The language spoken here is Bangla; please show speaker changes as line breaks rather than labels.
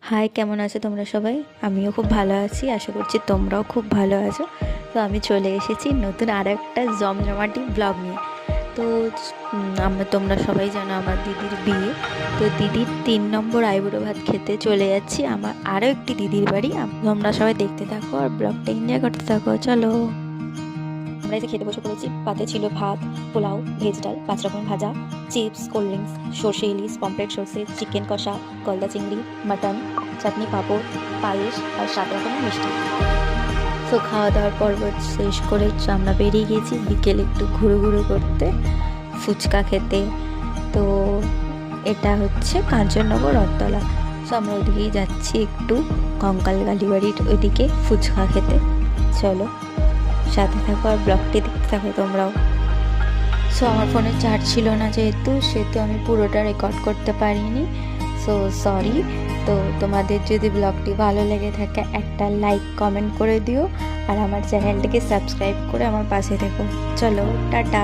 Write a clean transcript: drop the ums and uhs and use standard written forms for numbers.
হাই, কেমন আছো তোমরা সবাই? আমিও খুব ভালো আছি, আশা করছি তোমরাও খুব ভালো আছো। তো আমি চলে এসেছি নতুন আর একটা জমজমাটি ব্লগ নিয়ে। তো তোমরা সবাই জানো আমার দিদির বিয়ে। তো দিদির 3 নম্বর আইবুড়ো ভাত খেতে চলে যাচ্ছি আমার আরও একটি দিদির বাড়ি। তোমরা সবাই দেখতে থাকো আর ব্লগটা এনজয় করতে থাকো, চলো। আমরা এসে খেতে বসে পড়েছি। পাতে ছিল ভাত, পোলাও, ভেজ ডাল, 5 রকমের ভাজা, চিপস, কোল্ড ড্রিঙ্কস, সর্ষে ইলিশ, পমফ্রেট সর্ষে, চিকেন কষা, গলদা চিংড়ি, মাটন, চাটনি, পাঁপড়, পায়েস আর 7 রকমের মিষ্টি। তো খাওয়া দাওয়ার পর্ব শেষ করে আমরা বেরিয়ে গেছি বিকেলে একটু ঘুরু ঘুরু করতে, ফুচকা খেতে। তো এটা হচ্ছে কাঞ্চননগর রথতলা। তো আমরা ওইদিকেই যাচ্ছি একটু কঙ্কাল কালীবাড়ির ওইদিকে ফুচকা খেতে। চলো সাথে থাকো আর ব্লগটি দেখতে থাকো তোমরাও। সো আমার ফোনে চার্জ ছিল না, যেহেতু আমি পুরোটা রেকর্ড করতে পারিনি। So sorry. তো তোমাদের যদি ব্লগটি ভালো লেগে থাকে একটা লাইক কমেন্ট করে দিও আর আমার চ্যানেলটিকে সাবস্ক্রাইব করে আমার পাশে থেকো। চলো টাটা।